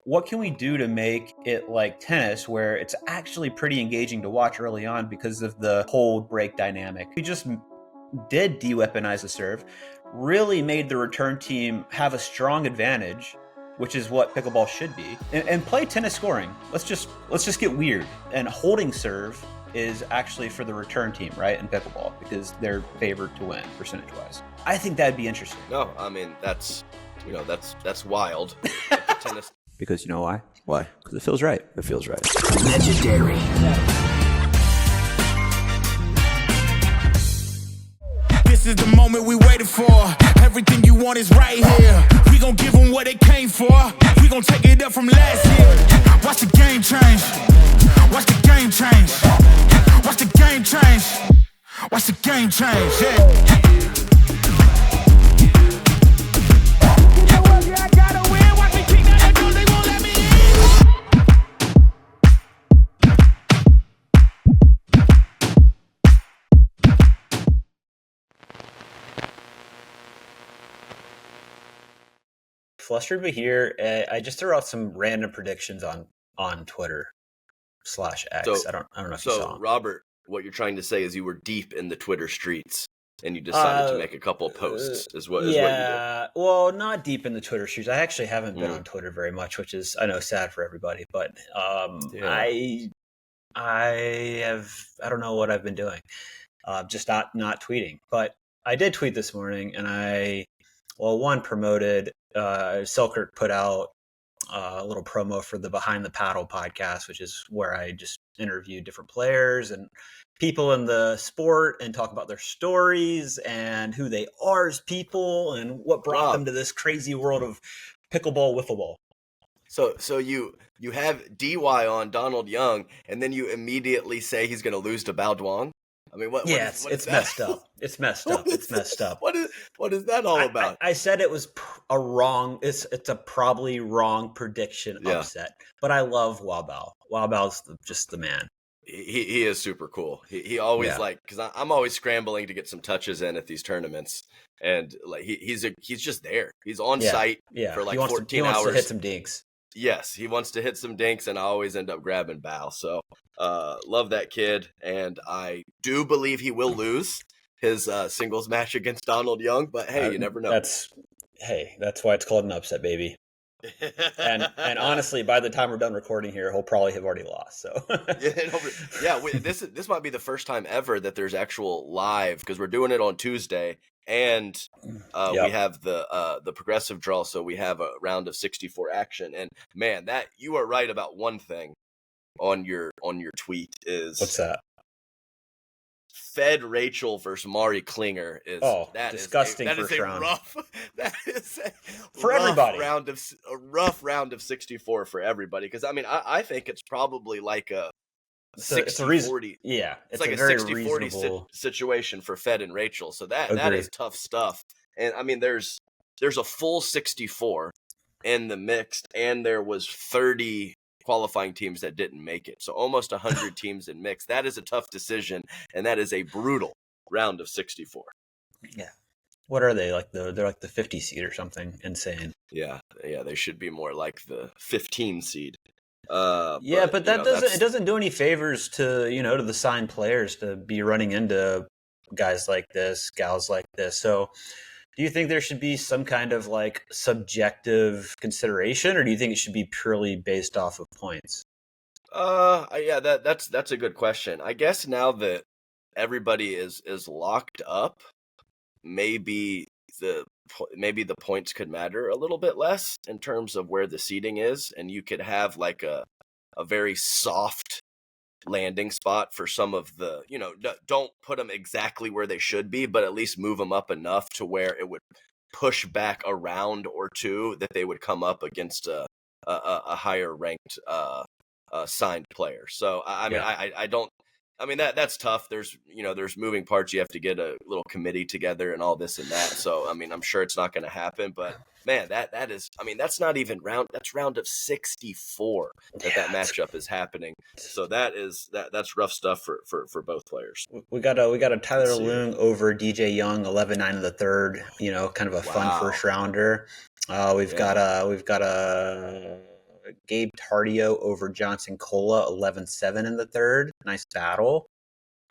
what can we do to make it like tennis, where it's actually pretty engaging to watch early on because of the hold break dynamic? We just did de-weaponize the serve, really made the return team have a strong advantage, which is what pickleball should be, and play tennis scoring. Let's just get weird. And holding serve is actually for the return team, right, in pickleball, because they're favored to win percentage-wise. I think that'd be interesting. No, I mean, that's wild. Tennis. Because you know why? Why? Because it feels right. It feels right. Legendary. This is the moment we waited for. Everything you want is right here. We gon' give them what they came for. We gon' take it up from last year. Watch the game change. Watch the game change. Watch the game change. Watch the game change. Yeah. Flustered but here, I just threw out some random predictions on Twitter /X. I don't know if you saw them. Robert, what you're trying to say is you were deep in the Twitter streets and you decided to make a couple posts is what you did. Well, not deep in the Twitter streets. I actually haven't been on Twitter very much, which is, I know, sad for everybody, but I don't know what I've been doing. Just not tweeting. But I did tweet this morning, and one promoted Selkirk put out a little promo for the Behind the Paddle podcast, which is where I just interview different players and people in the sport and talk about their stories and who they are as people and what brought them to this crazy world of pickleball wiffle ball. So you have DY on Donald Young, and then you immediately say he's going to lose to Bao Duong? I mean, it's messed up. It's messed up. It's messed up. What is that all about? I said it was it's a probably wrong prediction upset, but I love Bao. Bao's just the man. He is super cool. He always because I'm always scrambling to get some touches in at these tournaments, and like he's just there. He's on site for like 14 hours. He wants to hit some dinks. Yes, he wants to hit some dinks, and I always end up grabbing Bao. So, love that kid, and I do believe he will lose his singles match against Donald Young. But hey, you never know. That's why it's called an upset, baby. and honestly, by the time we're done recording here, he'll probably have already lost. So this might be the first time ever that there's actual live, because we're doing it on Tuesday. And we have the progressive draw, so we have a round of 64 action. And man, that you are right about one thing on your tweet is what's that? Fed Rachel versus Mari Klinger is disgusting. That is a rough round of 64 for everybody. Because I mean, I think it's probably like a 60-40. Yeah, it's like a 60-40 situation for Fed and Rachel. So that is tough stuff. And I mean, there's a full 64 in the mixed, and there was 30 qualifying teams that didn't make it. So almost 100 teams in mixed. That is a tough decision, and that is a brutal round of 64. Yeah. What are they like? They're like the 50 seed or something insane. Yeah. They should be more like the 15 seed. But it doesn't do any favors to the signed players to be running into guys like this, gals like this. So do you think there should be some kind of like subjective consideration, or do you think it should be purely based off of points? That's a good question. I guess now that everybody is locked up, maybe the points could matter a little bit less in terms of where the seating is, and you could have like a very soft landing spot for some of the, don't put them exactly where they should be, but at least move them up enough to where it would push back a round or two that they would come up against a higher ranked signed player. So I mean, that's tough. There's moving parts. You have to get a little committee together and all this and that. So, I mean, I'm sure it's not going to happen, but man, that is, I mean, that's not even that's round of 64 that matchup is happening. So that's rough stuff for both players. We got a Tyler Leung over DJ Young, 11-9 in the third, kind of a fun first rounder. We've got a Gabe Tardio over Johnson Cola 11-7 in the third. Nice battle.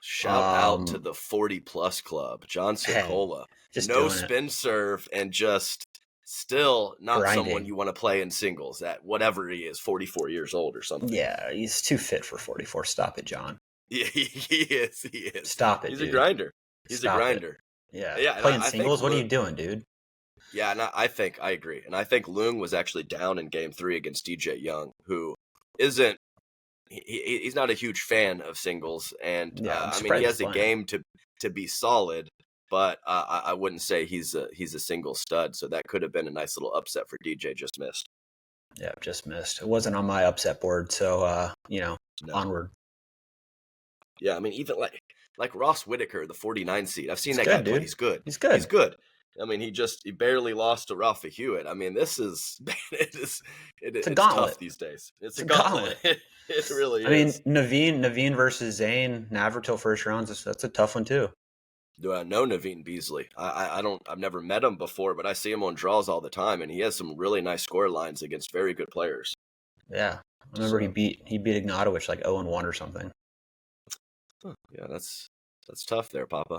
Shout out to the 40+ club, Johnson Cola. Just no spin serve and just still not grinding. Someone you want to play in singles at whatever he is, 44 years old or something. Yeah, he's too fit for 44. Stop it, John. Yeah, he is. Stop it, He's dude. a grinder. He's Stop a grinder. It. Yeah. Playing singles? What are you doing, dude? Yeah, and I agree. And I think Leung was actually down in game 3 against DJ Young, who isn't, he's not a huge fan of singles. And I mean, he has a game to be solid, but I wouldn't say he's a single stud. So that could have been a nice little upset for DJ. Just missed. Yeah, just missed. It wasn't on my upset board. So, onward. Yeah, I mean, even like Ross Whitaker, the 49 seed. I've seen that guy play. He's good. He's good. I mean, he barely lost to Rafa Hewitt. I mean, this is it's tough these days. It's a gauntlet. It really is. I mean, Naveen versus Zayn, Navratil first rounds. That's a tough one too. Do I know Naveen Beasley? I've never met him before, but I see him on draws all the time, and he has some really nice score lines against very good players. Yeah, I remember he beat Ignatowicz like 0-1 or something. Huh. Yeah, that's tough there, Papa.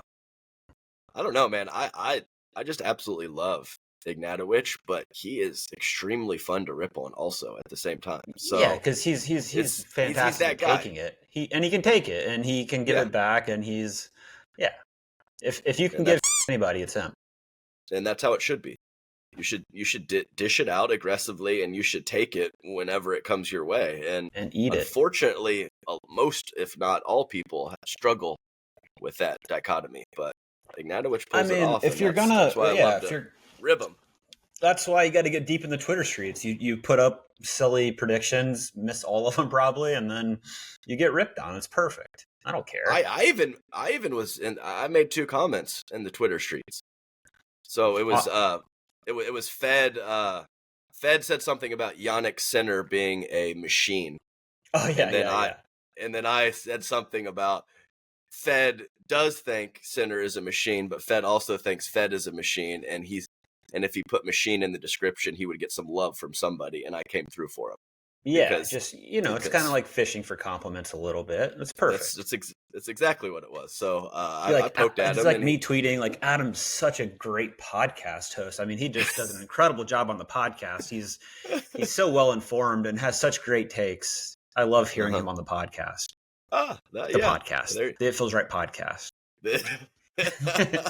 I don't know, man. I just absolutely love Ignatowicz, but he is extremely fun to rip on also at the same time. So yeah, because he's fantastic at taking it. He can take it and he can give it back, and he's If you can give anybody, it's him. And that's how it should be. You should dish it out aggressively, and you should take it whenever it comes your way. And eat it. Unfortunately, most, if not all, people struggle with that dichotomy. But Ignatowicz pulls it off. If you're gonna, rib him. That's why you got to get deep in the Twitter streets. You put up silly predictions, miss all of them probably, and then you get ripped on. It's perfect. I don't care. I even was in. I made 2 comments in the Twitter streets. So it was it was Fed. Fed said something about Yannick Sinner being a machine. Oh yeah, and then I said something about Fed does think Sinner is a machine, but Fed also thinks Fed is a machine, and if he put machine in the description, he would get some love from somebody, and I came through for him. Yeah, it's kind of like fishing for compliments a little bit. It's perfect. It's exactly what it was. So I poked at him. It's like me tweeting, like, Adam's such a great podcast host. I mean, he just does an incredible job on the podcast. He's so well informed and has such great takes. I love hearing him on the podcast. Podcast. The It Feels Right podcast. That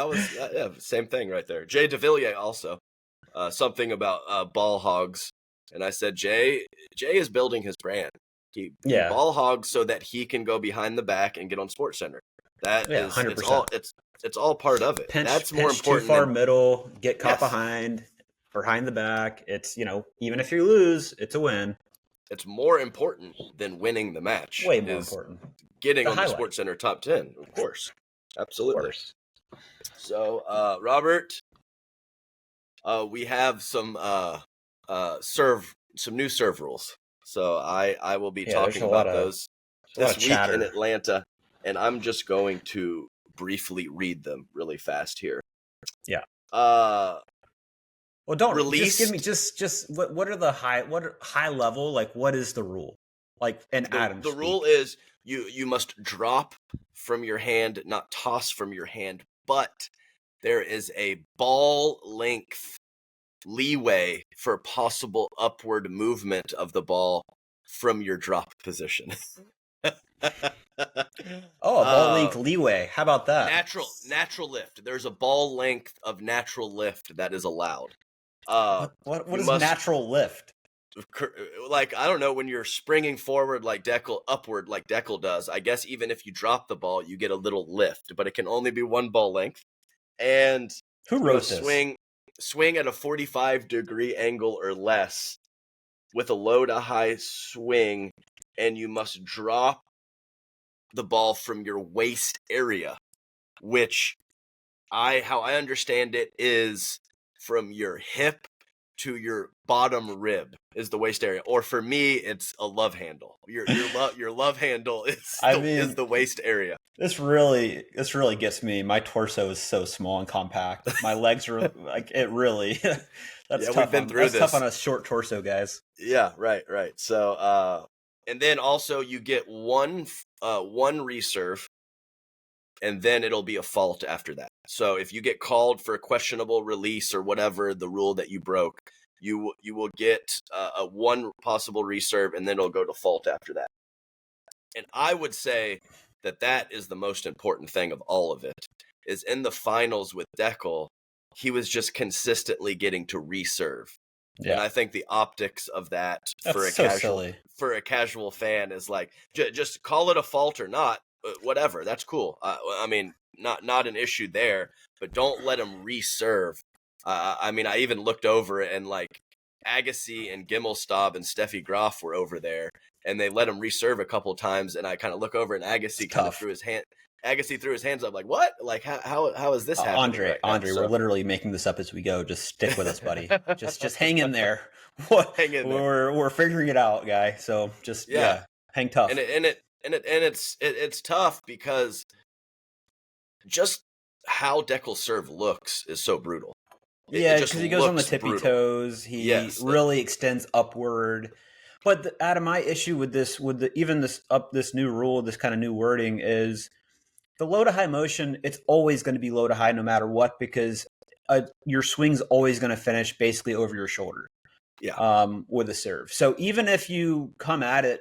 was same thing right there. Jay DeVilliers also something about ball hogs. And I said, Jay is building his brand. He ball hogs so that he can go behind the back and get on SportsCenter. That is 100%. It's all part of it. That's more important. Too far middle, get caught behind the back. It's, even if you lose, it's a win. It's more important than winning the match. Way more important. Getting on the SportsCenter top 10, of course. Absolutely. Of course. So, Robert, we have some new serve rules. So I will be talking about those this week in Atlanta, and I'm just going to briefly read them really fast here. Yeah. Well, don't just give me just what are high level, like what is the rule? Like the rule is you must drop from your hand, not toss from your hand, but there is a ball length leeway for possible upward movement of the ball from your drop position. A ball length leeway. How about that? Natural lift. There's a ball length of natural lift that is allowed. What is natural lift? Like, I don't know, when you're springing forward upward like Deckel does, I guess even if you drop the ball, you get a little lift, but it can only be one ball length. And who wrote this? Swing at a 45-degree angle or less with a low to high swing, and you must drop the ball from your waist area, which how I understand it is from your hip to your bottom rib is the waist area. Or for me, it's a love handle. Your love handle is the waist area. This really gets me. My torso is so small and compact. My legs are like it really. That's Yeah, we've tough been on through this. us short torso guys. Yeah, right. So, and then also you get one reserve, and then it'll be a fault after that. So if you get called for a questionable release or whatever the rule that you broke, you will get a one possible reserve, and then it'll go to fault after that. And I would say that is the most important thing of all of it. Is in the finals with Deckel, he was just consistently getting to reserve. Yeah. And I think the optics of that That's so silly. for a casual fan is like just call it a fault or not, whatever. That's cool. I mean, not an issue there, but don't let him reserve. I mean, I even looked over and like Agassi and Gimelstob and Steffi Graf were over there, and they let him reserve a couple times. And I kind of look over, and Agassi kind of threw his hand. Agassi threw his hands up like, "What? Like how is this happening?" Andre, we're literally making this up as we go. Just stick with us, buddy. just hang in there. Hang in there. We're figuring it out, guy. So just hang tough. And it's tough because just how Deckel's serve looks is so brutal. Because he goes on the tippy toes. He really extends upward. But Adam, my issue with this, this new rule, this kind of new wording is the low to high motion. It's always going to be low to high no matter what, because your swing's always going to finish basically over your shoulder. Yeah. With a serve. So even if you come at it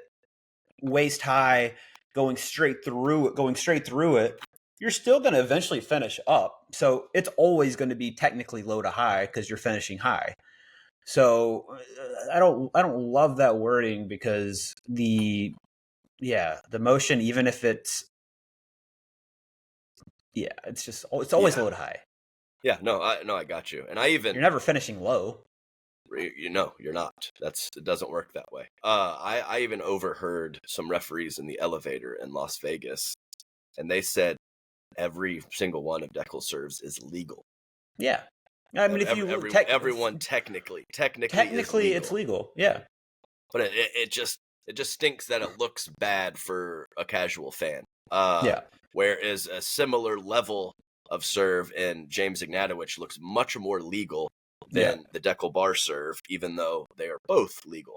waist high, going straight through it, you're still going to eventually finish up. So it's always going to be technically low to high because you're finishing high. So I don't love that wording, because the motion, even if it's it's always low to high. Yeah, no, I got you. And you're never finishing low. You're not. It doesn't work that way. I even overheard some referees in the elevator in Las Vegas, and they said every single one of Deckel's serves is legal. Yeah. I mean, everyone technically it's legal. Yeah. But it just stinks that it looks bad for a casual fan. Whereas a similar level of serve in James Ignatowicz looks much more legal than the Deckel bar serve, even though they are both legal.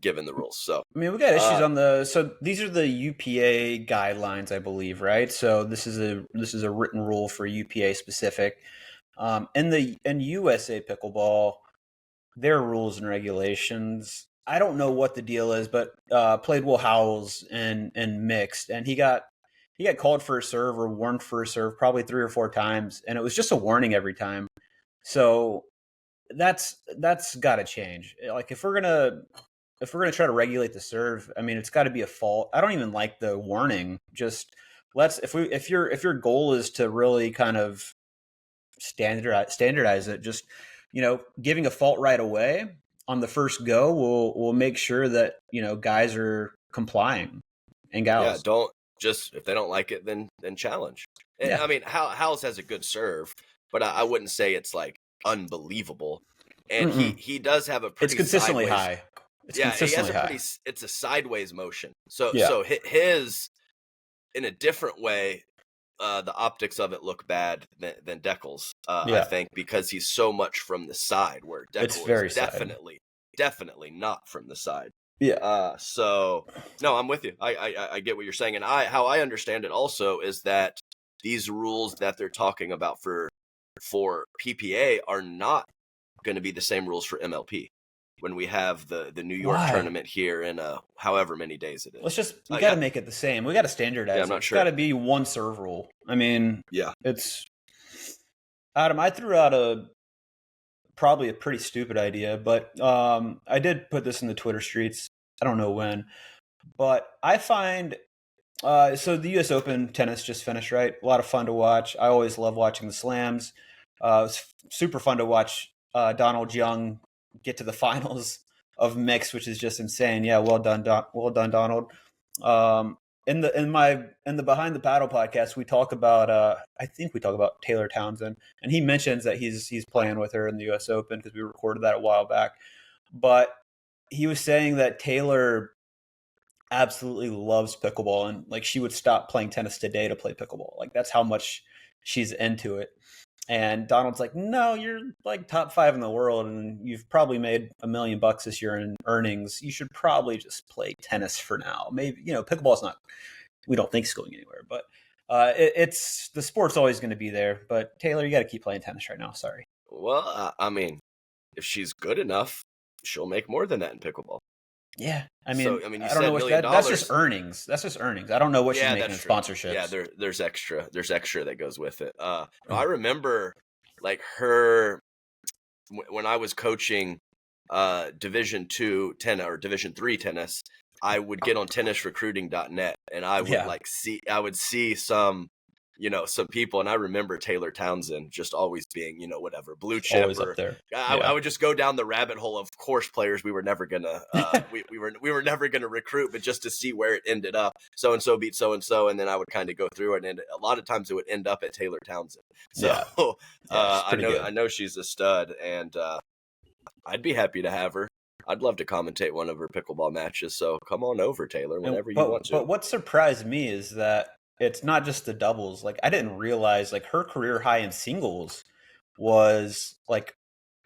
Given the rules. So I mean, we got issues on so these are the UPA guidelines, I believe, right? So this is a written rule for UPA specific. In USA Pickleball, their rules and regulations, I don't know what the deal is, but played Will Howells and mixed, and he got called for a serve or warned for a serve probably 3 or 4 times, and it was just a warning every time. So that's got to change. Like if we're gonna try to regulate the serve, I mean, it's got to be a fault. I don't even like the warning. Just if your goal is to really kind of standardize it, just giving a fault right away on the first go will make sure that guys are complying and gals. Yeah, don't just, if they don't like it, then challenge. And, I mean, Howells has a good serve, but I wouldn't say it's like unbelievable. And he does have a pretty. It's consistently high. He has it's a sideways motion. So his, in a different way, the optics of it look bad than Deckel's. I think because he's so much from the side, where Deckel is definitely not from the side. Yeah. So no, I'm with you. I get what you're saying, and how I understand it also is that these rules that they're talking about for PPA are not going to be the same rules for MLP when we have the New York tournament here in however many days it is. We got to make it the same. We got to standardize. I'm not sure. It's got to be one serve rule. I mean, it's Adam. I threw out probably a pretty stupid idea, but I did put this in the Twitter streets. I don't know when, but I find so the U.S. Open tennis just finished, right? A lot of fun to watch. I always love watching the slams. It's super fun to watch Donald Young get to the finals of mixed, which is just insane. Yeah, well done, Donald. In the Behind the Paddle podcast, we talk about I think we talk about Taylor Townsend, and he mentions that he's playing with her in the U.S. Open because we recorded that a while back. But he was saying that Taylor absolutely loves pickleball, and like she would stop playing tennis today to play pickleball. Like that's how much she's into it. And Donald's like, no, you're like top 5 in the world, and you've probably made $1 million this year in earnings. You should probably just play tennis for now. Maybe, pickleball's not, we don't think it's going anywhere, but it's the sport's always going to be there. But Taylor, you got to keep playing tennis right now. Sorry. Well, I mean, if she's good enough, she'll make more than that in pickleball. Yeah, I You don't said know $1 what million. that's just earnings. That's just earnings. I don't know what she's making in That's true. sponsorships. Yeah, there's extra that goes with it. I remember like her when I was coaching Division 2 tennis or Division 3 tennis. I would get on tennisrecruiting.net and I would see some people, and I remember Taylor Townsend just always being, whatever, blue chip. Always up there. I would just go down the rabbit hole of course players we were never gonna we were never gonna recruit, but just to see where it ended up. So and so beat so and so, and then I would kind of go through it, and a lot of times it would end up at Taylor Townsend. So I know she's a stud, and I'd be happy to have her. I'd love to commentate one of her pickleball matches. So come on over, Taylor, whenever you want to. But what surprised me is that it's not just the doubles. Like I didn't realize like her career high in singles was like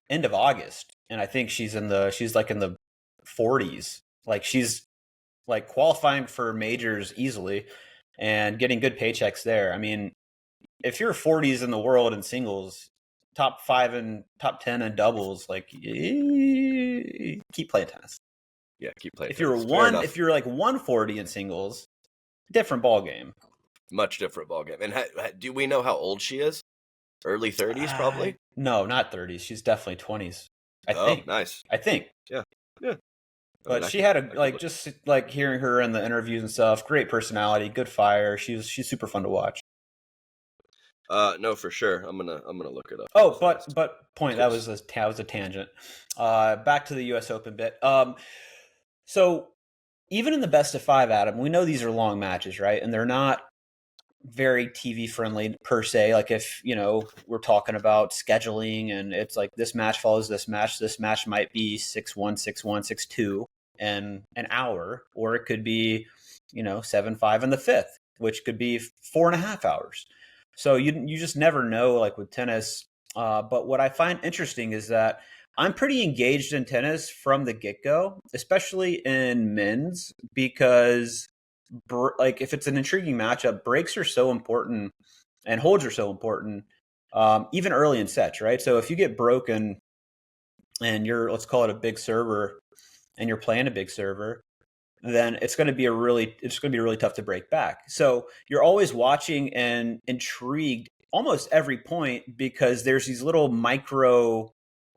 end of August, and I think she's like in the 40s. Like she's like qualifying for majors easily and getting good paychecks there. I mean, if you're 40s in the world in singles, top 5 and top 10 in doubles, like keep playing tennis. Yeah, keep playing. If you're like 140 in singles, different ball game. Much different ball game. And do we know how old she is? Early 30s, probably. No, not 30s. She's definitely 20s. I think. Nice. I think. Yeah. But she had just like hearing her in the interviews and stuff. Great personality, good fire. She's super fun to watch. No, for sure. I'm gonna look it up. Oh, but point that was a tangent. Back to the U.S. Open bit. So even in the best of 5, Adam, we know these are long matches, right? And they're not very TV friendly per se. Like if we're talking about scheduling, and it's like this match follows this match might be 6-1, 6-1, 6-2 in an hour, or it could be 7-5 in the 5th, which could be 4.5 hours. So you just never know, like with tennis. But what I find interesting is that I'm pretty engaged in tennis from the get-go, especially in men's, because like if it's an intriguing matchup, breaks are so important and holds are so important, even early in sets, right? So if you get broken and you're, let's call it a big server, and you're playing a big server, then it's going to be really tough to break back. So you're always watching and intrigued almost every point, because there's these little micro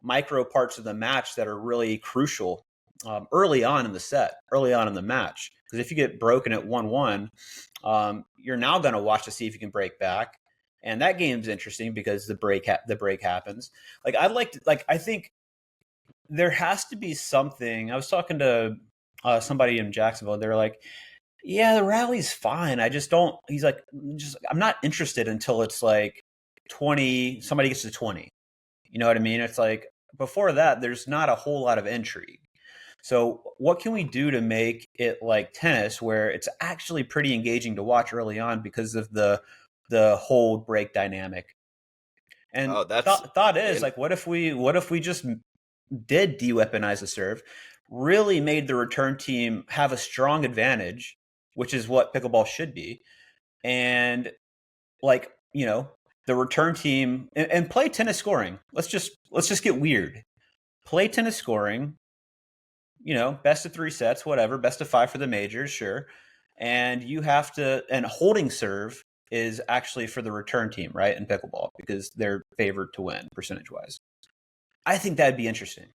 parts of the match that are really crucial early on in the set, early on in the match. Because if you get broken at 1-1, you're now going to watch to see if you can break back, and that game's interesting because the break happens. Like I think there has to be something. I was talking to somebody in Jacksonville. They're like, yeah, the rally's fine. I just don't. He's like, I'm not interested until it's like 20. Somebody gets to 20. You know what I mean? It's like before that, there's not a whole lot of intrigue. So what can we do to make it like tennis, where it's actually pretty engaging to watch early on because of the hold break dynamic? And thought is like, what if we just did de-weaponize the serve, really made the return team have a strong advantage, which is what pickleball should be, and like the return team and play tennis scoring. Let's just get weird. Play tennis scoring. Best of 3 sets, whatever, best of 5 for the majors, sure. And you have to, and holding serve is actually for the return team, right? In pickleball, because they're favored to win percentage wise. I think that'd be interesting.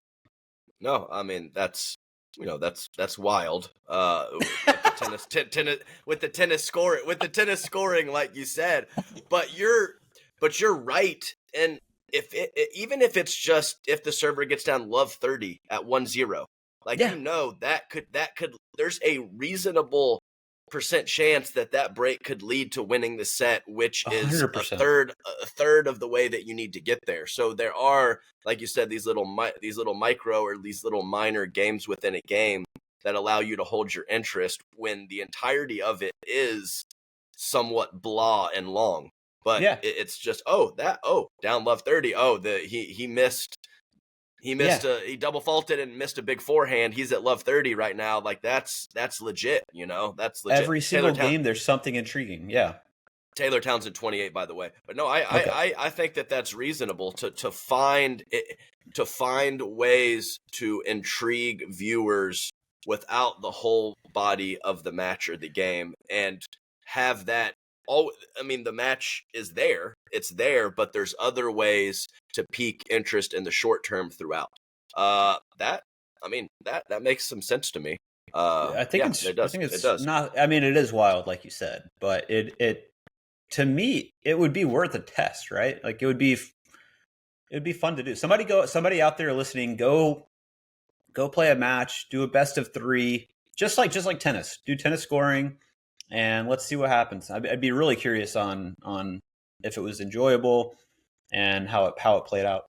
No, I mean, that's wild. With the tennis scoring, like you said, but you're right. And even if it's just, if the server gets down love 30 at 1-0, like, that could, there's a reasonable percent chance that break could lead to winning the set, which is 100%. a third of the way that you need to get there. So there are, like you said, these little micro or these little minor games within a game that allow you to hold your interest when the entirety of it is somewhat blah and long. But Yeah. it's just down love 30. He missed. He double faulted and missed a big forehand. He's at love 30 right now. Like that's legit. That's legit. Every single game, there's something intriguing. Yeah. Taylor Townsend 28, by the way. But no, Okay. I think that's reasonable to find ways to intrigue viewers without the whole body of the match or the game, and have that. The match is there. It's there, but there's other ways to pique interest in the short term throughout. That makes some sense to me. I think it does. it's It does. not. I mean, it is wild, like you said, but it to me, it would be worth a test, right? Like it'd be fun to do. Somebody out there listening, go play a match, do a best of 3, just like tennis. Do tennis scoring, and let's see what happens. I'd be really curious on if it was enjoyable and how it played out.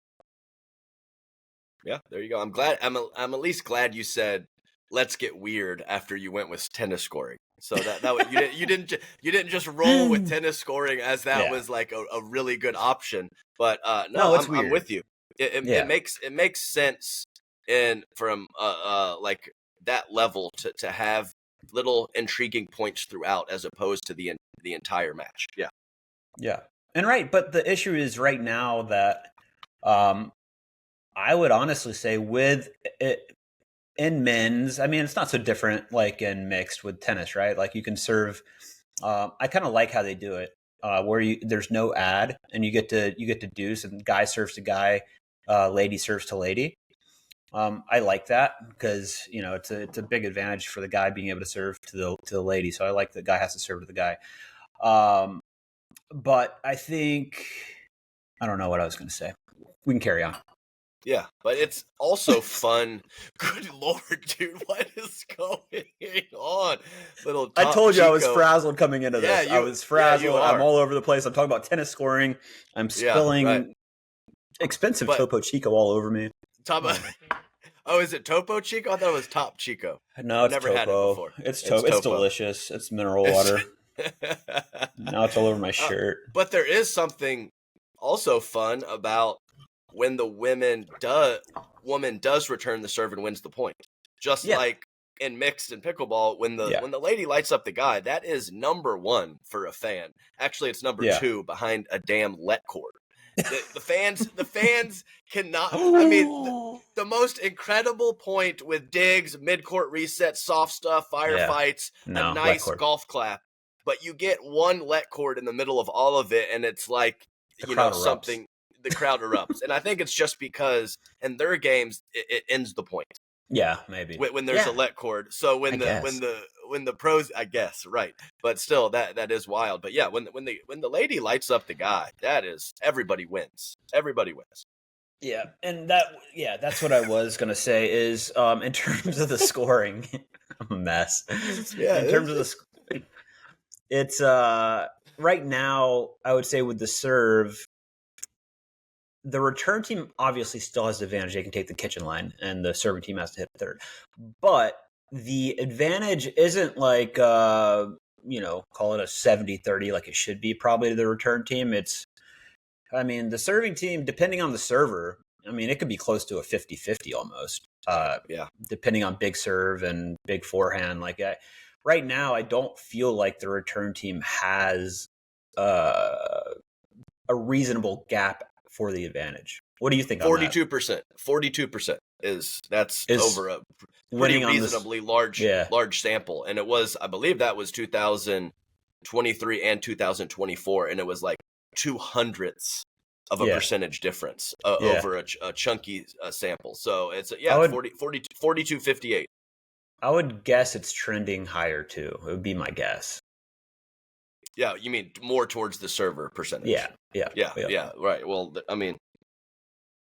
Yeah, there you go. I'm at least glad you said let's get weird after you went with tennis scoring. So that you didn't just roll with tennis scoring as that was like a really good option. But no, I'm with you. It makes sense from like that level to have little intriguing points throughout as opposed to the entire match. Yeah. Yeah. And right, but the issue is right now that I would honestly say with it in men's, I mean, it's not so different like in mixed with tennis, right? Like you can serve. I kind of like how they do it, where there's no ad, and you get to deuce, and guy serves to guy, lady serves to lady. I like that because it's a big advantage for the guy being able to serve to the lady. So I like the guy has to serve to the guy. But I think I don't know what I was going to say. We can carry on. Yeah, but it's also fun. Good Lord, dude, what is going on? I told you Chico. I was frazzled coming into this. I was frazzled. Yeah, I'm all over the place. I'm talking about tennis scoring. I'm spilling expensive Topo Chico all over me. Is it Topo Chico? I thought it was Top Chico. No, it's never Topo. had it before. It's Topo. It's delicious. It's mineral water. Now it's all over my shirt. But there is something also fun about when the woman does return the serve and wins the point. Just like in mixed and pickleball, when the lady lights up the guy, that is number 1 for a fan. Actually, it's number 2 behind a damn let cord. The fans cannot. I mean, the most incredible point with digs, mid-court reset, soft stuff, firefights, a nice golf clap. But you get one let cord in the middle of all of it, and it's like something. The crowd erupts, and I think it's just because in their games it ends the point. Yeah, maybe when there's a let cord. So when the pros, I guess, right, but still that is wild. But yeah, when the lady lights up the guy, that is everybody wins. Everybody wins. Yeah, and that's what I was gonna say is in terms of the scoring, I'm a mess. Yeah, in terms of the, it's right now I would say with the serve. The return team obviously still has the advantage. They can take the kitchen line, and the serving team has to hit third. But the advantage isn't like, call it a 70-30 like it should be probably to the return team. The serving team, depending on the server, it could be close to a 50-50 almost. Depending on big serve and big forehand. Right now, I don't feel like the return team has a reasonable gap for the advantage. What do you think? 42%. 42% is over a pretty reasonably large sample, and it was, I believe, that was 2023 and 2024, and it was like 0.02 of a percentage difference over a chunky sample. So it's 42-58. I would guess it's trending higher too. It would be my guess. Yeah, you mean more towards the server percentage? Yeah. Right. Well,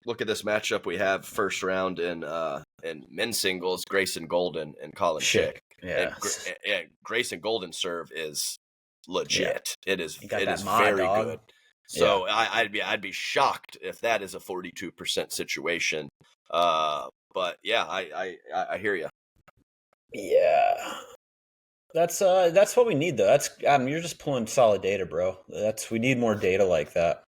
look at this matchup we have first round in men's singles: Grayson Golden and Colin Schick. Yeah, Grayson Golden's serve is legit. Yeah. It is very good. So I'd be shocked if that is a 42% situation. But yeah, I hear you. Yeah. That's what we need though. That's you're just pulling solid data, bro. We need more data like that.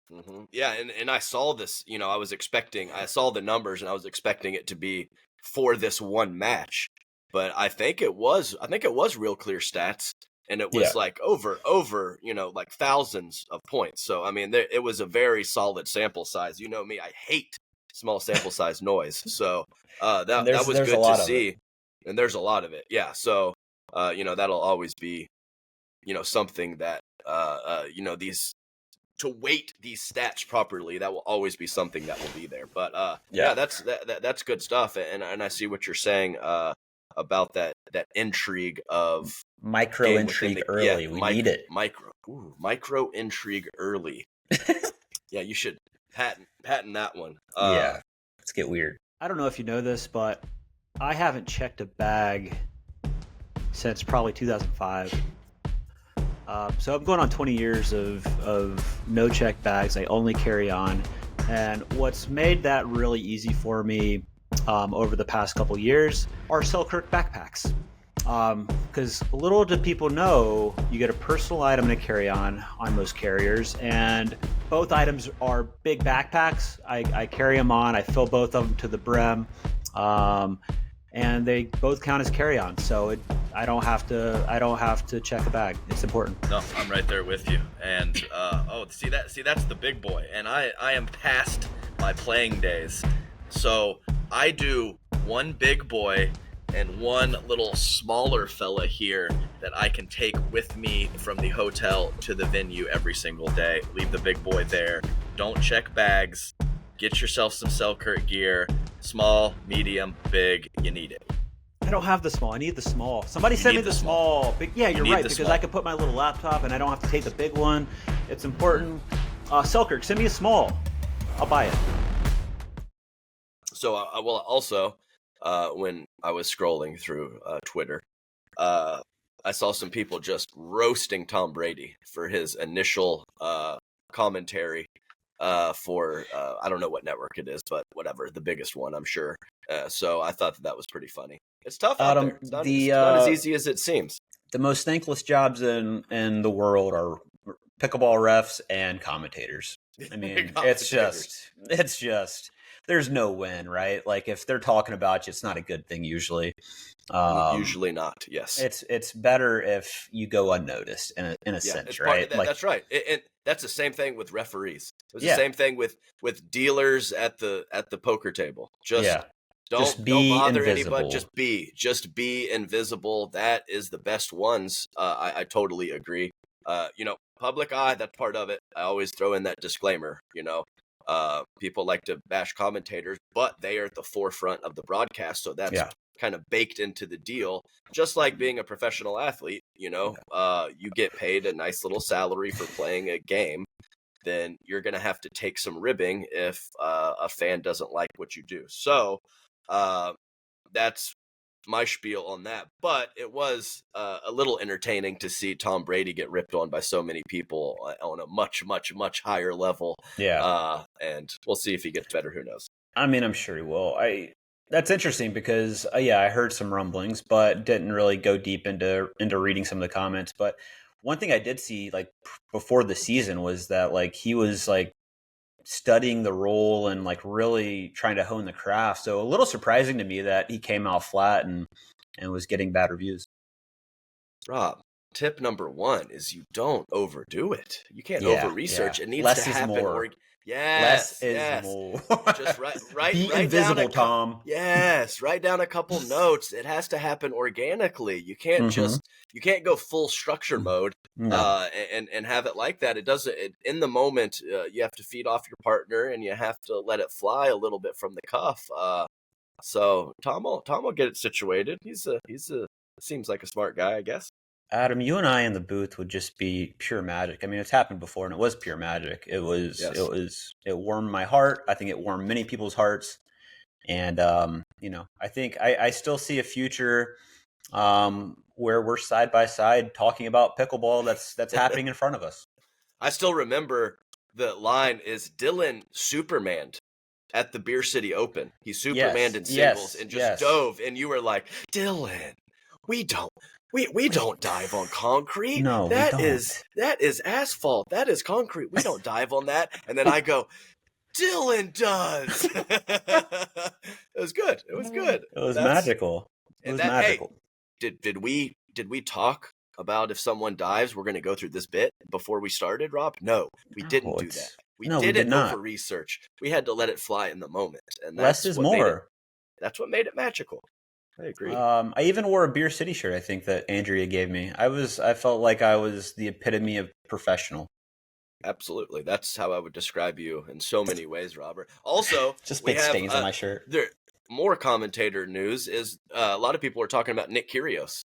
Mm-hmm. Yeah, and I saw this. I saw the numbers, and I was expecting it to be for this one match, but I think it was real clear stats, and it Yeah. was like over like thousands of points. So I mean, it was a very solid sample size. You know me, I hate small sample size noise. So And that was there's a good to lot of it. see, and there's a lot of it. Yeah, so that'll always be something that these to weight these stats properly, that will always be something that will be there. But yeah, that's good stuff, and I see what you're saying about that intrigue of Micro game within intrigue the early. We need it. micro intrigue early. Yeah, you should patent that one. Yeah. Let's get weird. I don't know if you know this, but I haven't checked a bag since probably 2005. So I'm going on 20 years of no check bags. I only carry on. And what's made that really easy for me over the past couple years are Selkirk backpacks. Because little do people know, you get a personal item to carry on most carriers, and both items are big backpacks. I carry them on. I fill both of them to the brim. And they both count as carry-on, so I don't have to check a bag. It's important. No, I'm right there with you. And see that's the big boy. And I am past my playing days, so I do one big boy and one little smaller fella here that I can take with me from the hotel to the venue every single day. Leave the big boy there. Don't check bags. Get yourself some Selkirk gear. Small, medium, big. You need it. I don't have the small. I need the small. Somebody send me the small. Big, yeah, you're right, because I can put my little laptop and I don't have to take the big one. It's important. Selkirk, send me a small. I'll buy it. So, also, when I was scrolling through Twitter, I saw some people just roasting Tom Brady for his initial commentary for I don't know what network it is, but whatever, the biggest one, I'm sure. So I thought that was pretty funny. It's tough out there. It's not as easy as it seems. The most thankless jobs in the world are pickleball refs and commentators. I mean, it's just there's no win, right? Like if they're talking about you, it's not a good thing usually. Usually not. Yes, it's better if you go unnoticed in a sense, right? That's right. And that's the same thing with referees. It was the same thing with dealers at the poker table. Don't bother invisible. anybody. Just be invisible. That is the best ones. I totally agree. Public eye, that's part of it. I always throw in that disclaimer. People like to bash commentators, but they are at the forefront of the broadcast, so that's kind of baked into the deal. Just like being a professional athlete, you get paid a nice little salary for playing a game. Then you're going to have to take some ribbing if a fan doesn't like what you do. So that's my spiel on that. But it was a little entertaining to see Tom Brady get ripped on by so many people on a much, much, much higher level. Yeah. And we'll see if he gets better. Who knows? I mean, I'm sure he will. That's interesting because I heard some rumblings, but didn't really go deep into reading some of the comments. But one thing I did see like before the season was that like he was like studying the role and like really trying to hone the craft. So a little surprising to me that he came out flat and was getting bad reviews. Rob, tip number 1 is you don't overdo it. You can't over research. It needs Less to is happen. More. Less is more. Just write Be invisible, Tom. Yes, write down a couple notes. It has to happen organically. You can't you can't go full structure mode and have it like that. It doesn't. In the moment, you have to feed off your partner and you have to let it fly a little bit from the cuff. So Tom will get it situated. He's a seems like a smart guy, I guess. Adam, you and I in the booth would just be pure magic. I mean, it's happened before, and it was pure magic. It warmed my heart. I think it warmed many people's hearts, and I think I still see a future where we're side by side talking about pickleball. That's happening in front of us. I still remember the line is Dylan Supermaned at the Beer City Open. He Supermaned in singles and just dove, and you were like, Dylan, we don't dive on concrete. No, that we don't. that is asphalt. That is concrete. We don't dive on that. And then I go, Dylan does. It was good. It was good. It was magical. It was magical. Hey, did we talk about if someone dives, we're going to go through this bit before we started, Rob? No, we didn't do that. We didn't over research. We had to let it fly in the moment, and less is more. That's what made it magical. I agree. I even wore a Beer City shirt, I think, that Andrea gave me. I felt like I was the epitome of professional. Absolutely. That's how I would describe you in so many ways, Robert. Also, just big stains on my shirt. More commentator news is a lot of people are talking about Nick Kyrgios.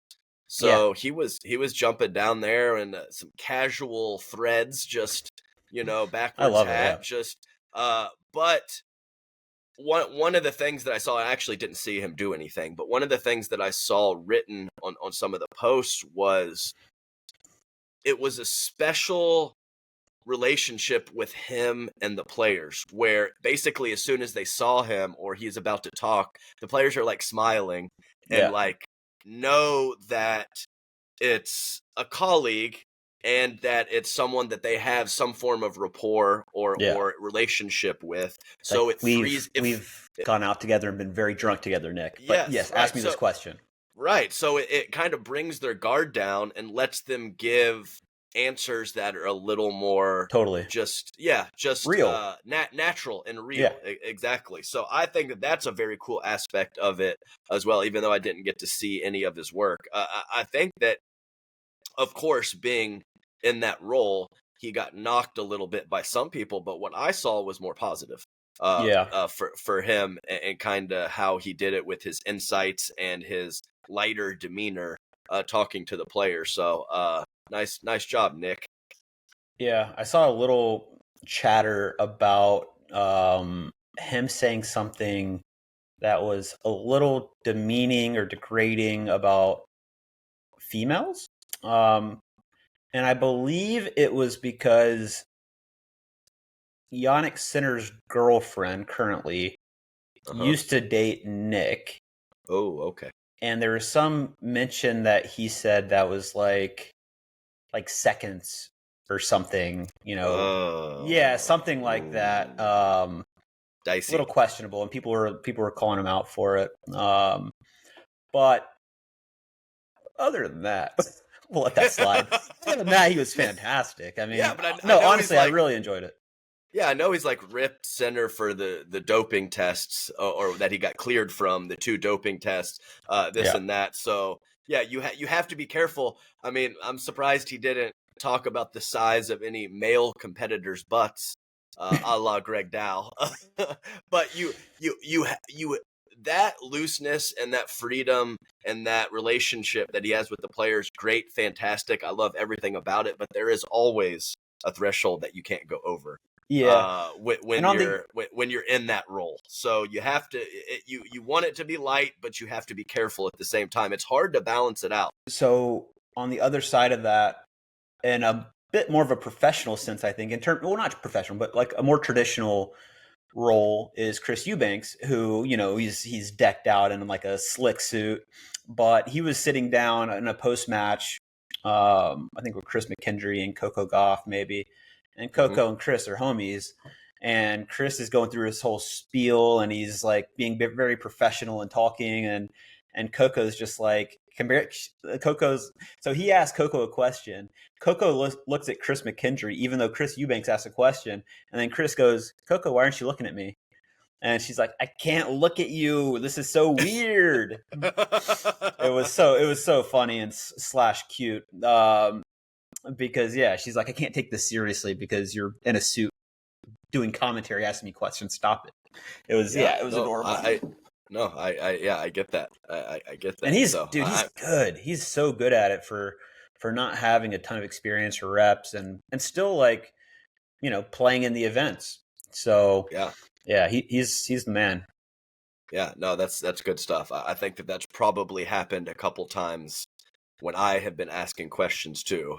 So he was jumping down there and some casual threads, just backwards I love hat, it, just but one of the things that I saw, I actually didn't see him do anything, but one of the things that I saw written on some of the posts was it was a special relationship with him and the players, where basically as soon as they saw him or he's about to talk, the players are like smiling and like know that it's a colleague and that it's someone that they have some form of rapport or relationship with. So like we've gone out together and been very drunk together, Nick. But ask me this question. Right. So it kind of brings their guard down and lets them give answers that are a little more just real, natural and real. Exactly. So I think that that's a very cool aspect of it as well, even though I didn't get to see any of his work. I think that, of course, being in that role, he got knocked a little bit by some people, but what I saw was more positive for him, and kind of how he did it with his insights and his lighter demeanor talking to the players. So nice job, Nick. Yeah, I saw a little chatter about him saying something that was a little demeaning or degrading about females. And I believe it was because Yannick Sinner's girlfriend currently used to date Nick. Oh, okay. And there was some mention that he said that was like seconds or something, something like that. Dicey. A little questionable, and people were calling him out for it. But other than that, we'll let that slide. Other than that, he was fantastic. I mean, honestly, I really enjoyed it. Yeah, I know he's like ripped center for the doping tests, or that he got cleared from the 2 doping tests, and that. So yeah, you have to be careful. I mean, I'm surprised he didn't talk about the size of any male competitors' butts, a la Greg Dow. But you that looseness and that freedom and that relationship that he has with the players, great, fantastic. I love everything about it, but there is always a threshold that you can't go over. Yeah, when you're in that role, so you have to you want it to be light, but you have to be careful at the same time. It's hard to balance it out. So on the other side of that, in a bit more of a professional sense, I think, not professional, but like a more traditional role, is Chris Eubanks, who he's decked out in like a slick suit, but he was sitting down in a post match, I think with Chris McKendry and Coco Gauff maybe. And Coco and Chris are homies, and Chris is going through his whole spiel, and he's like being very professional and talking, and Coco's just like, so he asked Coco a question. Coco looks at Chris McKendry, even though Chris Eubanks asked a question, and then Chris goes, "Coco, why aren't you looking at me?" And she's like, "I can't look at you. This is so weird." It was so funny and / cute. Because she's like, "I can't take this seriously because you're in a suit doing commentary, asking me questions. Stop it." It was adorable. I get that. I get that. And he's good. He's so good at it for not having a ton of experience or reps, and still like, playing in the events. So he's the man. Yeah, no, that's good stuff. I think that's probably happened a couple times when I have been asking questions to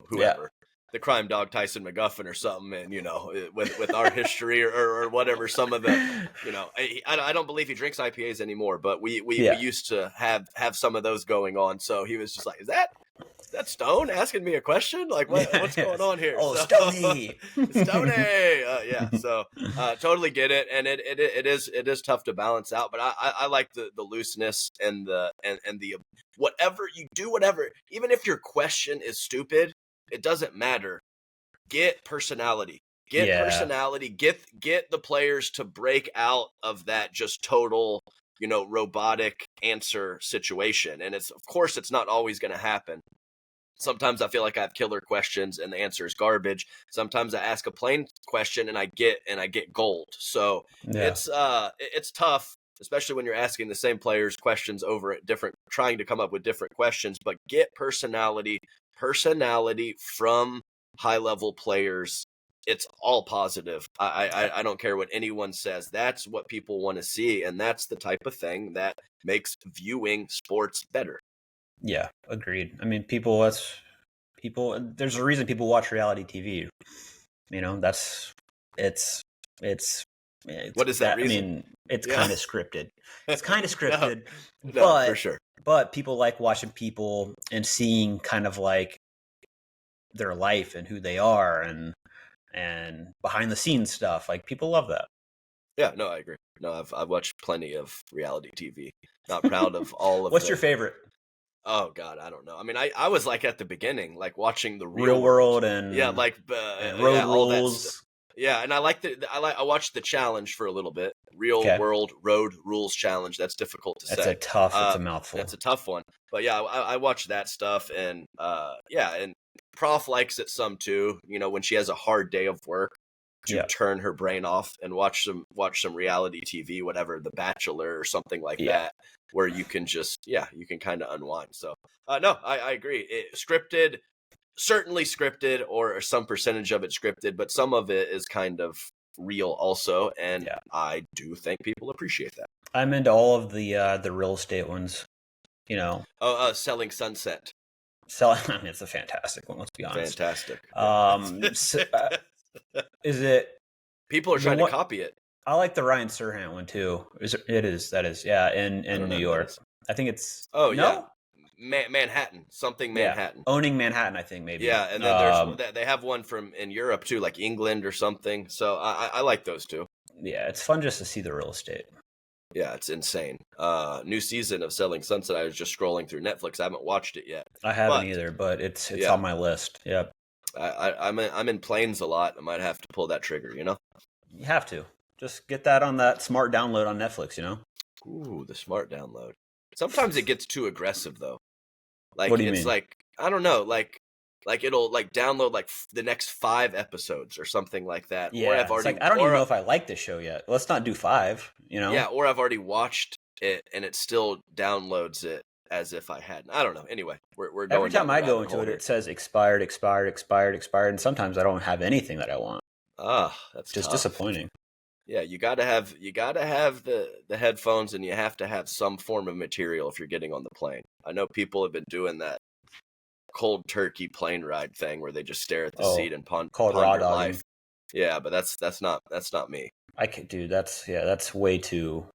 whoever. the crime dog Tyson McGuffin or something, and with our history or whatever, some of the I don't believe he drinks IPAs anymore, but we used to have some of those going on. So he was just like, is that Stone asking me a question? Like what's going on here? Oh, Stoney. Yeah. So totally get it, and it is tough to balance out, but I like the looseness and the whatever you do, whatever, even if your question is stupid, it doesn't matter. Get personality. Personality. Get the players to break out of that just total, robotic answer situation. And of course it's not always going to happen. Sometimes I feel like I have killer questions and the answer is garbage. Sometimes I ask a plain question and I get gold. So it's tough, especially when you're asking the same players questions over at trying to come up with different questions, but get personality from high-level players. It's all positive. I don't care what anyone says. That's what people want to see, and that's the type of thing that makes viewing sports better. Yeah, agreed. I mean, there's a reason people watch reality TV. What is that reason? I mean, it's kind of scripted. It's kind of scripted, but for sure. But people like watching people and seeing kind of like their life and who they are and behind the scenes stuff. Like people love that. Yeah, no, I agree. No, I've watched plenty of reality TV. Not proud of all of. What's your favorite? Oh God, I don't know. I mean, I was like at the beginning, like watching the Real World and Road Rules. Yeah, and I watched the challenge for a little bit. Real World Road Rules Challenge. That's difficult to say. That's a mouthful. That's a tough one. But yeah, I watched that stuff, and and Prof likes it some too. When she has a hard day of work, to turn her brain off and watch some reality TV, whatever, The Bachelor or something like that, where you can just you can kind of unwind. So no, I agree. Scripted, certainly scripted, or some percentage of it scripted, but some of it is kind of real also, and I do think people appreciate that. I'm into all of the real estate ones. Selling Sunset. I mean, it's a fantastic one. Let's be honest. Fantastic. Is it? People are trying to copy it. I like the Ryan Serhant one too. That is, in New York. I think it's. Oh no? Yeah, Manhattan, something Manhattan. Owning Manhattan, I think maybe. Yeah, and then they have one in Europe too, like England or something. So I like those two. Yeah, it's fun just to see the real estate. Yeah, it's insane. New season of Selling Sunset. I was just scrolling through Netflix. I haven't watched it yet. I haven't either, but it's on my list. Yep. I'm in planes a lot. I might have to pull that trigger. You have to just get that on that smart download on Netflix. Ooh, the smart download. Sometimes it gets too aggressive though. Like, what do you mean? Like, I don't know, like it'll like download like the next 5 episodes or something like that. Yeah, or I've already, I don't even know if I like this show yet. Let's not do 5. Yeah, or I've already watched it and it still downloads it as if I hadn't. I don't know. Anyway, we're going. Every time I go into it, it says expired, and sometimes I don't have anything that I want. That's just tough. Disappointing. Yeah, you gotta have the headphones, and you have to have some form of material if you're getting on the plane. I know people have been doing that cold turkey plane ride thing where they just stare at the seat and ponder life. Yeah, but that's not me. I could, dude. That's way too.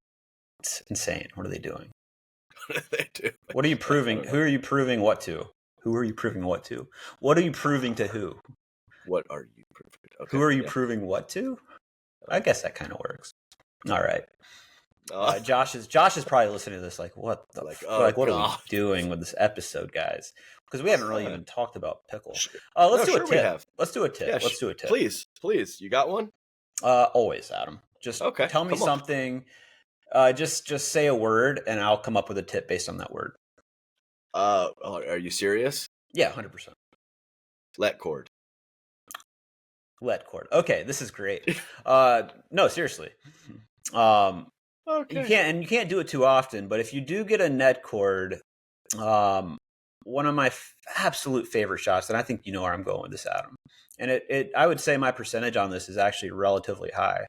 It's insane. What are they doing? What do they do? What are you proving? Who are you proving what to? Who are you proving what to? What are you proving to who? What are you proving? Okay, who are you proving what to? I guess that kind of works. All right. Josh is probably listening to this like, what the what are we doing with this episode, guys? Because we haven't really even talked about pickle. Let's do a tip. Let's do a tip. Yeah, let's do a tip. Please. You got one? Always, Adam. Just tell me something. Just say a word, and I'll come up with a tip based on that word. Are you serious? Yeah, 100%. Let cord. Okay, this is great. No, seriously. Okay. You can't do it too often, but if you do get a net cord, one of my absolute favorite shots, and I think you know where I'm going with this, Adam. And I would say my percentage on this is actually relatively high.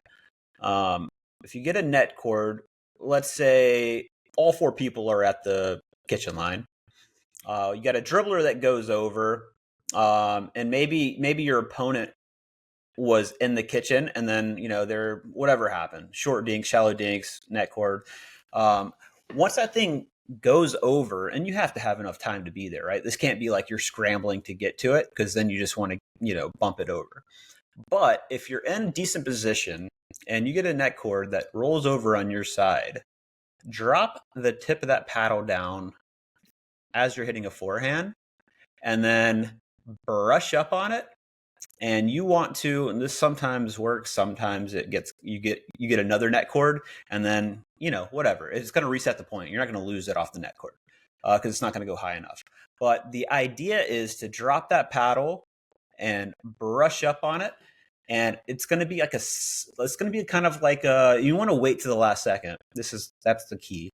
If you get a net cord, let's say all 4 people are at the kitchen line. You got a dribbler that goes over, and maybe your opponent was in the kitchen, and then they're whatever happened, short dinks, shallow dinks, net cord. Once that thing goes over, and you have to have enough time to be there, right? This can't be like you're scrambling to get to it, because then you just want to bump it over. But if you're in decent position and you get a net cord that rolls over on your side, drop the tip of that paddle down as you're hitting a forehand, and then brush up on it. And you want to, and this sometimes works, sometimes you get another net cord, and then whatever, it's going to reset the point. You're not going to lose it off the net cord because it's not going to go high enough. But the idea is to drop that paddle and brush up on it, and it's going to be kind of like you want to wait to the last second. That's the key.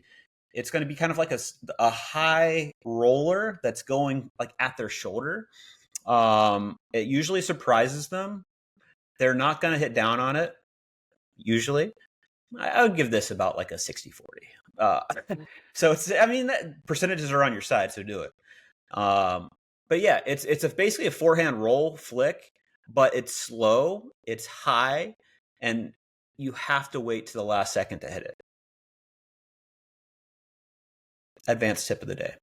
It's going to be kind of like a high roller that's going like at their shoulder. It usually surprises them. They're not going to hit down on it. Usually, I would give this about like a 60-40. So percentages are on your side, so do it. But yeah, it's basically a forehand roll flick, but it's slow, it's high, and you have to wait to the last second to hit it. Advanced tip of the day.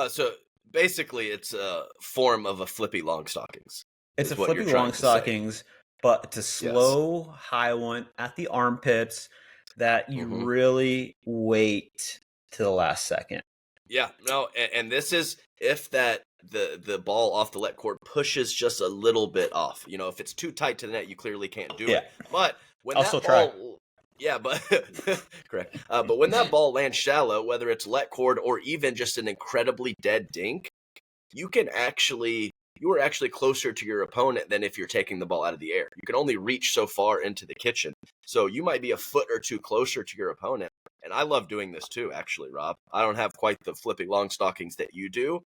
So basically, it's a form of a flippy long stockings. It's a flippy long stockings, but it's a slow, high one at the armpits that you really wait to the last second. Yeah, no, and this is if the ball off the let cord pushes just a little bit off. If it's too tight to the net, you clearly can't do it. But when I'll still try. Yeah, but correct. But when that ball lands shallow, whether it's let cord or even just an incredibly dead dink, you are actually closer to your opponent than if you're taking the ball out of the air. You can only reach so far into the kitchen. So you might be a foot or two closer to your opponent. And I love doing this too, actually, Rob. I don't have quite the flipping long stockings that you do,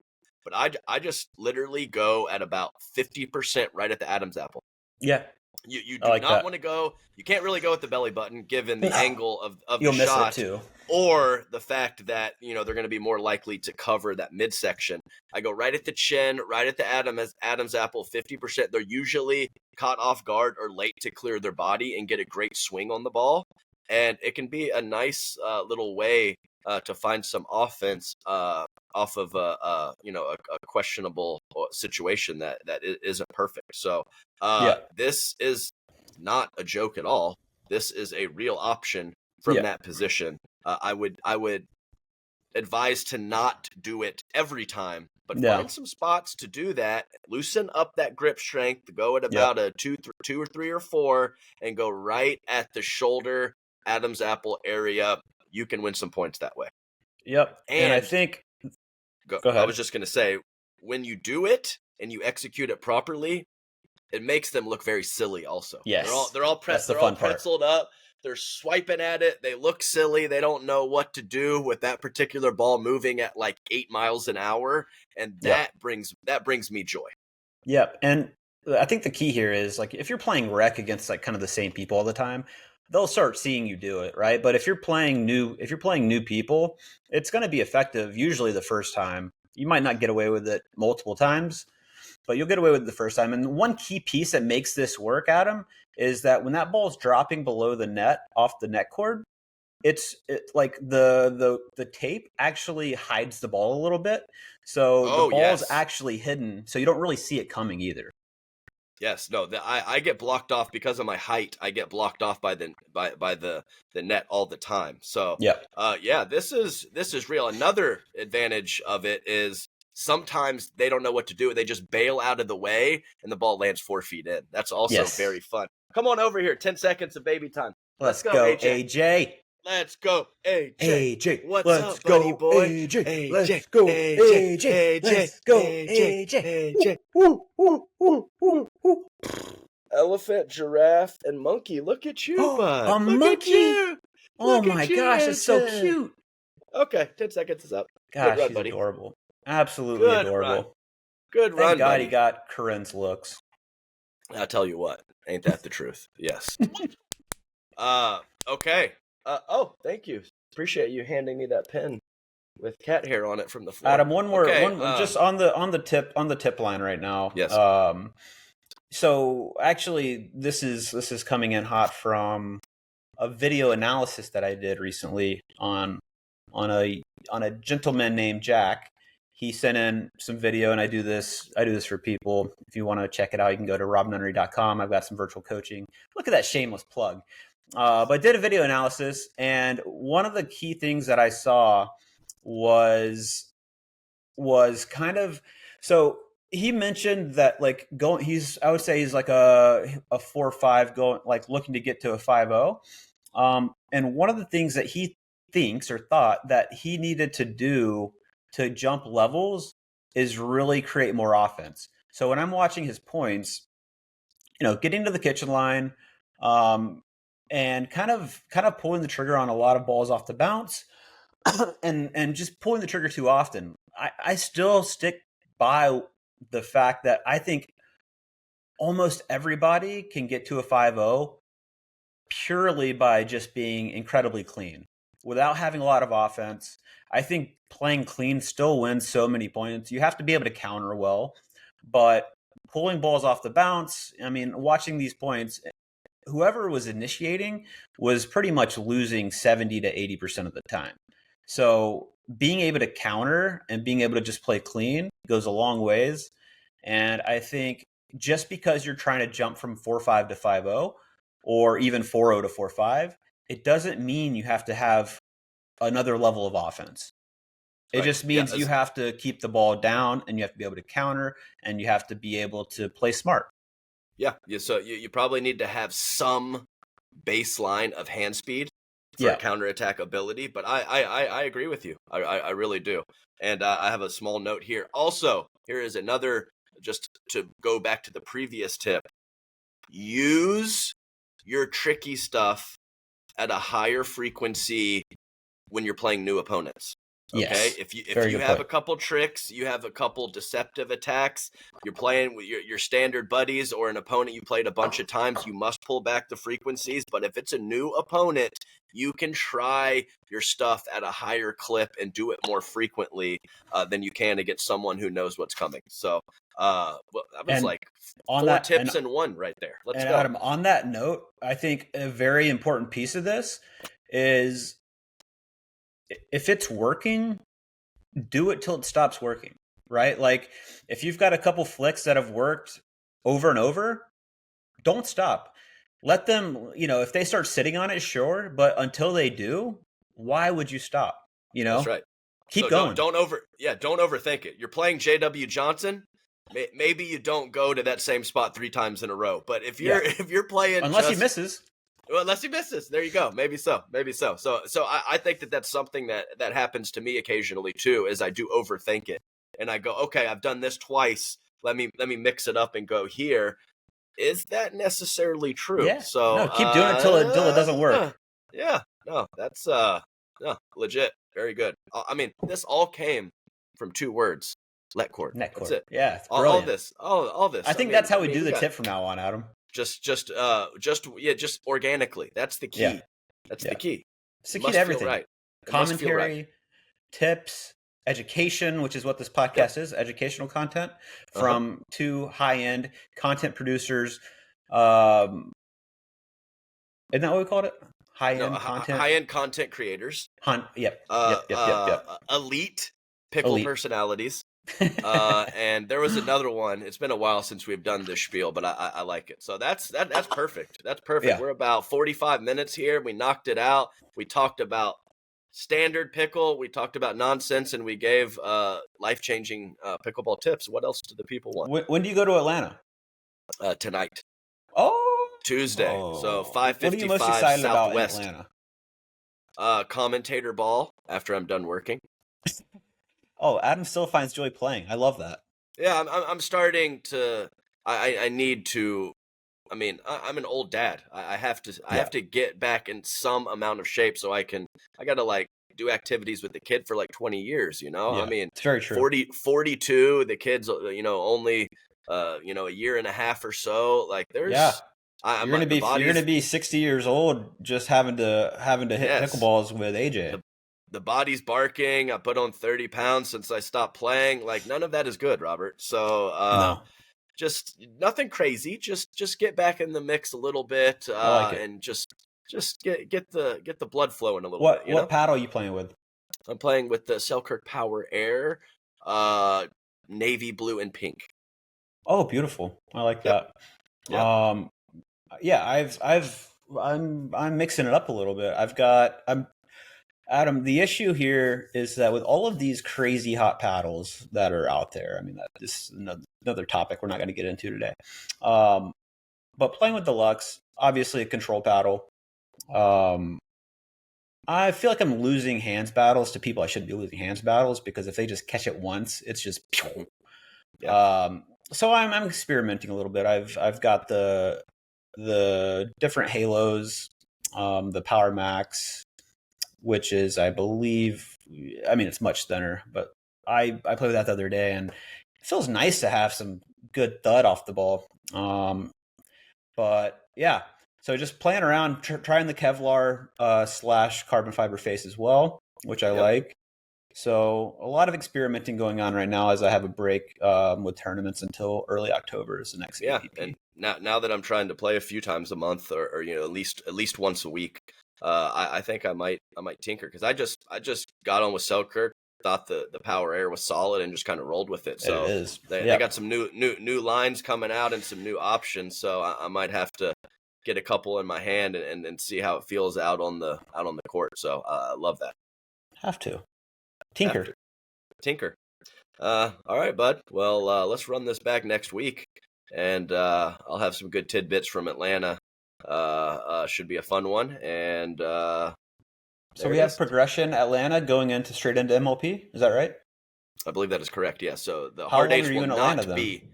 but I just literally go at about 50% right at the Adam's apple. Yeah. You do not want to go. You can't really go at the belly button given the angle of the You'll shot, miss it too, or the fact that they're going to be more likely to cover that midsection. I go right at the chin, right at the Adam's apple. 50%. They're usually caught off guard or late to clear their body and get a great swing on the ball, and it can be a nice little way to find some offense off of a questionable situation that isn't perfect. So this is not a joke at all. This is a real option from that position. I would advise to not do it every time, but find some spots to do that. Loosen up that grip strength. Go at about a 2 or 3 or 4, and go right at the shoulder, Adam's apple area. You can win some points that way. Yep. And I think go ahead. I was just going to say, when you do it and you execute it properly, it makes them look very silly also. Yes. They're all pretzeled up. They're swiping at it. They look silly. They don't know what to do with that particular ball moving at like 8 miles an hour. And that brings me joy. Yep. And I think the key here is, like, if you're playing rec against like kind of the same people all the time, they'll start seeing you do it, right? But if you're playing new people, it's going to be effective usually the first time. You might not get away with it multiple times, but you'll get away with it the first time. And one key piece that makes this work, Adam, is that when that ball is dropping below the net off the net cord, it's like the tape actually hides the ball a little bit, so the ball is actually hidden, so you don't really see it coming either. Yes, no, I get blocked off because of my height. I get blocked off by the net all the time. So this is real. Another advantage of it is sometimes they don't know what to do. They just bail out of the way, and the ball lands 4 feet in. That's also very fun. Come on over here. 10 seconds of baby time. Let's go, AJ. Let's go, AJ. AJ. What's Let's up, go, buddy boy? AJ. Let's go, AJ. Let's go, AJ. Elephant, giraffe, and monkey. Look at you, bud. A Look monkey? at you. Oh Look my at you, gosh, it's so AJ. cute. Okay, 10 seconds is up. Gosh, Good run, he's buddy. adorable. Absolutely Good adorable. run. Good run, Thank God buddy. he got Corinne's looks. I'll tell you what. Ain't that the truth? Yes. Okay. Oh, thank you. Appreciate you handing me that pen. with cat hair on it from the floor. Adam, one more, Okay, just on the tip line right now. Yes. So actually, this is coming in hot from a video analysis that I did recently on a gentleman named Jack. He sent in some video, and I do this for people. If you want to check it out, you can go to robnunnery.com. I've got some virtual coaching. Look at that shameless plug. But I did a video analysis, and one of the key things that I saw was kind of, so he mentioned that like I would say he's like a 4-5 going, like looking to get to a 5-0. And one of the things that he thinks or thought that he needed to do to jump levels is really create more offense. So when I'm watching his points, getting to the kitchen line, and kind of pulling the trigger on a lot of balls off the bounce, and just pulling the trigger too often. I still stick by the fact that I think almost everybody can get to a 5-0 purely by just being incredibly clean without having a lot of offense. I think playing clean still wins so many points. You have to be able to counter well, but pulling balls off the bounce, I mean, watching these points, whoever was initiating was pretty much losing 70 to 80% of the time. So being able to counter and being able to just play clean goes a long ways. And I think just because you're trying to jump from 4-5 to 5-0 or even 4-0 to 4-5, it doesn't mean you have to have another level of offense. It just means you have to keep the ball down, and you have to be able to counter, and you have to be able to play smart. Yeah. So you probably need to have some baseline of hand speed for counterattack ability. But I agree with you. I really do. And I have a small note here. Also, here is another, just to go back to the previous tip. Use your tricky stuff at a higher frequency when you're playing new opponents. Okay, yes. if you have a couple tricks, you have a couple deceptive attacks, you're playing with your standard buddies or an opponent you played a bunch of times, you must pull back the frequencies. But if it's a new opponent, you can try your stuff at a higher clip and do it more frequently than you can against someone who knows what's coming. So that was like four tips in one right there. Let's go. Adam, on that note, I think a very important piece of this is, if it's working, do it till it stops working, right? Like if you've got a couple flicks that have worked over and over, don't stop. Let them, if they start sitting on it, sure, but until they do, why would you stop? That's right. Keep going. Don't overthink it. You're playing J.W. Johnson. Maybe you don't go to that same spot 3 times in a row, but if you're playing, unless he misses. Well, unless he misses, there you go. Maybe so. So I think that's something that happens to me occasionally too, is I do overthink it, and I go, okay, I've done this twice. Let me mix it up and go here. Is that necessarily true? Yeah. So no, keep doing it till it doesn't work. Yeah. No, that's legit. Very good. I mean, this all came from 2 words: let cord. That's it. Yeah. All this. I think that's how we do the tip from now on, Adam. Just organically. That's the key. Yeah. That's the key. It's the key to everything. Right. Commentary, tips, education, which is what this podcast is, educational content from 2 high-end content producers. Isn't that what we called it? High-end content? High-end content creators. Yep. Elite pickle personalities. And there was another one. It's been a while since we've done this spiel, but I like it. So that's perfect. That's perfect. Yeah. We're about 45 minutes here. We knocked it out. We talked about standard pickle. We talked about nonsense, and we gave life-changing pickleball tips. What else do the people want? When do you go to Atlanta? Tonight. Oh, Tuesday. So 5:55 What are you most excited Southwest. about in Atlanta? Commentator ball after I'm done working. Oh, Adam still finds joy playing. I love that. Yeah, I'm starting to. I need to. I mean, I'm an old dad. I have to get back in some amount of shape so I got to do activities with the kid for 20 years. Yeah, I mean, it's very true. 42. The kid's only a year and a half or so. There's. Yeah. You're gonna be 60 years old just having to hit pickleballs with AJ. the body's barking. I put on 30 pounds since I stopped playing. Like, none of that is good, Robert. So No. just nothing crazy. Just get back in the mix a little bit, I like it. and just get the blood flowing a little bit. What paddle are you playing with? I'm playing with the Selkirk Power Air, navy blue and pink. Oh, beautiful. I like that. Yep. Yeah, I'm mixing it up a little bit. Adam, the issue here is that with all of these crazy hot paddles that are out there, I mean, this is another topic we're not going to get into today. But playing with Deluxe, obviously a control paddle. I feel like I'm losing hands battles to people I shouldn't be losing hands battles, because if they just catch it once, it's just. Yeah. So I'm experimenting a little bit. I've got the different halos, the Power Max, which is, I believe, I mean, it's much thinner, but I played with that the other day, and it feels nice to have some good thud off the ball. But yeah, so just playing around, trying the Kevlar / carbon fiber face as well, which I like. So a lot of experimenting going on right now as I have a break with tournaments until early October is the next APP. And now that I'm trying to play a few times a month, or at least once a week, I think I might tinker, because I just got on with Selkirk, thought the Power Air was solid, and just kind of rolled with it. So it is. They got some new lines coming out and some new options. So I might have to get a couple in my hand and see how it feels out on the court. So I love that. Have to. Tinker. All right, bud. Well, let's run this back next week, and I'll have some good tidbits from Atlanta. Should be a fun one. And so we have progression Atlanta going straight into MLP. Is that right? I believe that is correct. Yeah. So the How hard long days are you will in not Atlanta, then? be.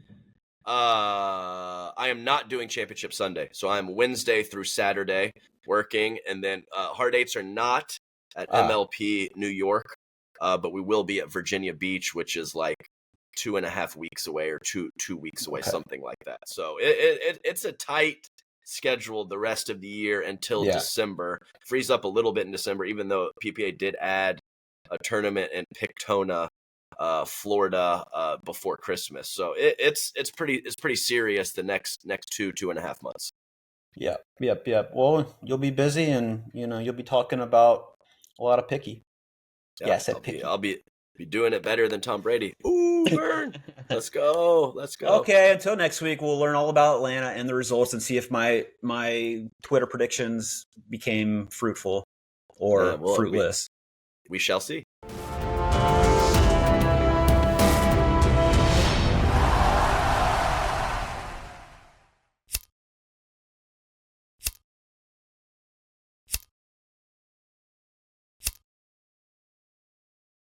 I am not doing Championship Sunday, so I'm Wednesday through Saturday working, and then hard eights are not at MLP New York, but we will be at Virginia Beach, which is like 2.5 weeks away, or two weeks away, something like that. So it's a tight schedule the rest of the year until December. Frees up a little bit in December, even though PPA did add a tournament in Pictona, Florida, before Christmas. So it's pretty serious the next 2.5 months. Yep. Well, you'll be busy, and you'll be talking about a lot of picky. Yeah, I said picky. I'll be doing it better than Tom Brady. Ooh, burn! Let's go. Okay, until next week, we'll learn all about Atlanta and the results, and see if my Twitter predictions became fruitful or fruitless. We shall see.